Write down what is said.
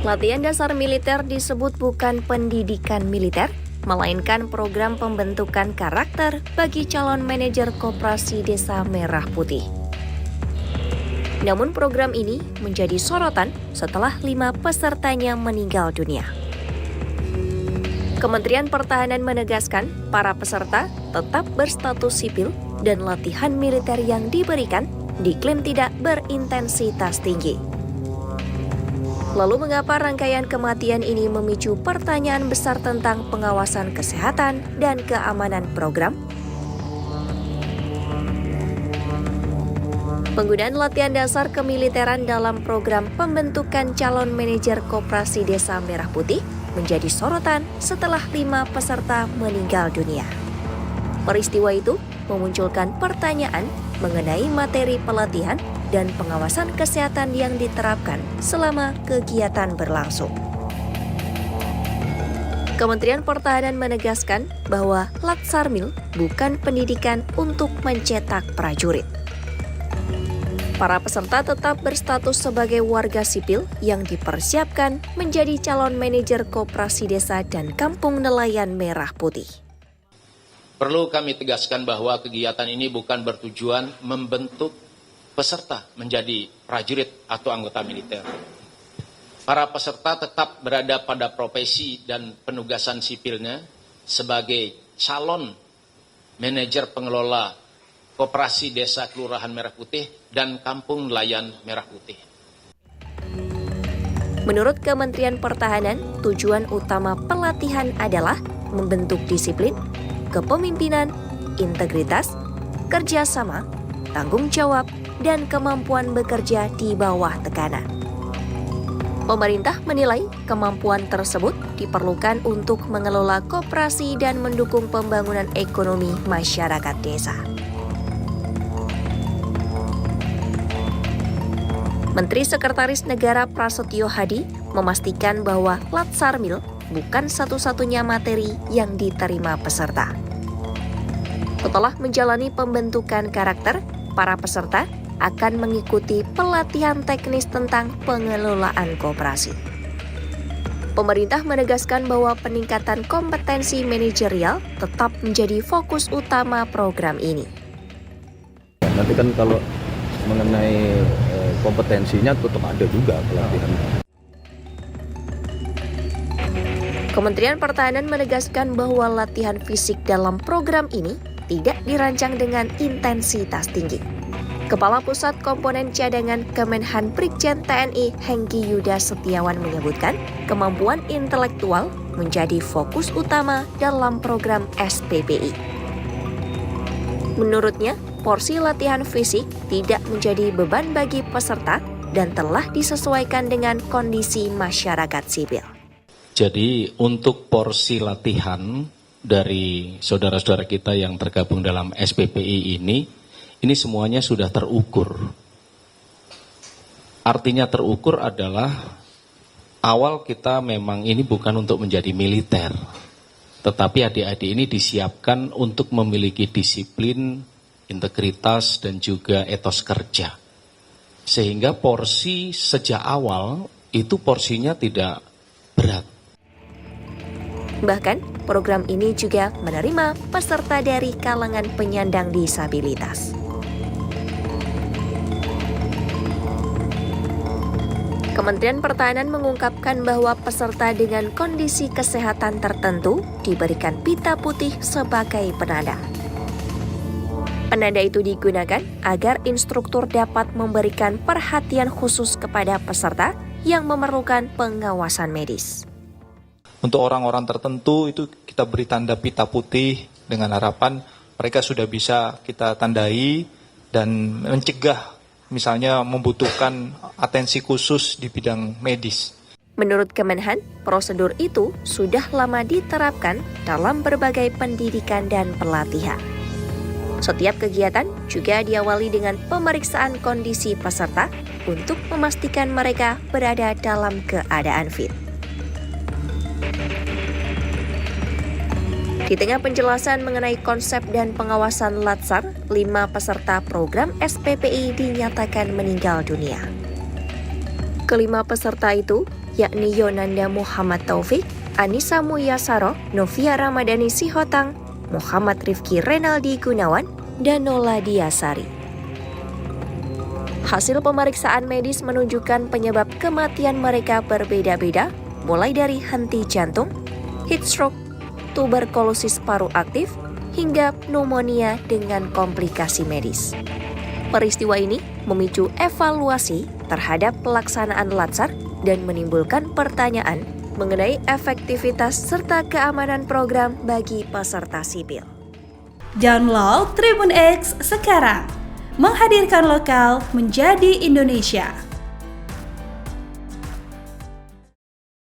Latihan dasar militer disebut bukan pendidikan militer, melainkan program pembentukan karakter bagi calon manajer Koperasi Desa Merah Putih. Namun program ini menjadi sorotan setelah 5 pesertanya meninggal dunia. Kementerian Pertahanan menegaskan para peserta tetap berstatus sipil dan latihan militer yang diberikan diklaim tidak berintensitas tinggi. Lalu mengapa rangkaian kematian ini memicu pertanyaan besar tentang pengawasan kesehatan dan keamanan program? Penggunaan latihan dasar kemiliteran dalam program pembentukan calon manajer Koperasi Desa Merah Putih menjadi sorotan setelah 5 peserta meninggal dunia. Peristiwa itu memunculkan pertanyaan mengenai materi pelatihan dan pengawasan kesehatan yang diterapkan selama kegiatan berlangsung. Kementerian Pertahanan menegaskan bahwa Latsarmil bukan pendidikan untuk mencetak prajurit. Para peserta tetap berstatus sebagai warga sipil yang dipersiapkan menjadi calon manajer Koperasi Desa dan Kampung Nelayan Merah Putih. Perlu kami tegaskan bahwa kegiatan ini bukan bertujuan membentuk peserta menjadi prajurit atau anggota militer. Para peserta tetap berada pada profesi dan penugasan sipilnya sebagai calon manajer pengelola Koperasi Desa Kelurahan Merah Putih dan Kampung Nelayan Merah Putih. Menurut Kementerian Pertahanan, tujuan utama pelatihan adalah membentuk disiplin, kepemimpinan, integritas, kerjasama, tanggung jawab, dan kemampuan bekerja di bawah tekanan. Pemerintah menilai kemampuan tersebut diperlukan untuk mengelola koperasi dan mendukung pembangunan ekonomi masyarakat desa. Menteri Sekretaris Negara Prasetyo Hadi memastikan bahwa Latsarmil bukan satu-satunya materi yang diterima peserta. Setelah menjalani pembentukan karakter, para peserta akan mengikuti pelatihan teknis tentang pengelolaan koperasi. Pemerintah menegaskan bahwa peningkatan kompetensi manajerial tetap menjadi fokus utama program ini. Nanti kan kalau mengenai kompetensinya tetap ada juga pelatihan. Kementerian Pertahanan menegaskan bahwa latihan fisik dalam program ini tidak dirancang dengan intensitas tinggi. Kepala Pusat Komponen Cadangan Kemenhan Brigjen TNI Hengki Yuda Setiawan menyebutkan kemampuan intelektual menjadi fokus utama dalam program SPPI. Menurutnya, porsi latihan fisik tidak menjadi beban bagi peserta dan telah disesuaikan dengan kondisi masyarakat sipil. Jadi untuk porsi latihan dari saudara-saudara kita yang tergabung dalam SPPI ini semuanya sudah terukur. Artinya terukur adalah awal kita memang ini bukan untuk menjadi militer, tetapi adik-adik ini disiapkan untuk memiliki disiplin, integritas, dan juga etos kerja. Sehingga porsi sejak awal itu porsinya tidak berat. Bahkan, program ini juga menerima peserta dari kalangan penyandang disabilitas. Kementerian Pertahanan mengungkapkan bahwa peserta dengan kondisi kesehatan tertentu diberikan pita putih sebagai penanda. Penanda itu digunakan agar instruktur dapat memberikan perhatian khusus kepada peserta yang memerlukan pengawasan medis. Untuk orang-orang tertentu itu kita beri tanda pita putih dengan harapan mereka sudah bisa kita tandai dan mencegah misalnya membutuhkan atensi khusus di bidang medis. Menurut Kemenhan, prosedur itu sudah lama diterapkan dalam berbagai pendidikan dan pelatihan. Setiap kegiatan juga diawali dengan pemeriksaan kondisi peserta untuk memastikan mereka berada dalam keadaan fit. Di tengah penjelasan mengenai konsep dan pengawasan Latsar, 5 peserta program SPPI dinyatakan meninggal dunia. Kelima peserta itu yakni Yonanda Muhammad Taufik, Anissa Muyasaro, Novia Ramadhani Sihotang, Muhammad Rifki Renaldi Gunawan, dan Nola Diasari. Hasil pemeriksaan medis menunjukkan penyebab kematian mereka berbeda-beda, mulai dari henti jantung, heat stroke, tuberkulosis paru aktif, hingga pneumonia dengan komplikasi medis. Peristiwa ini memicu evaluasi terhadap pelaksanaan Latsar dan menimbulkan pertanyaan mengenai efektivitas serta keamanan program bagi peserta sipil. Download Tribun X sekarang, menghadirkan lokal menjadi Indonesia.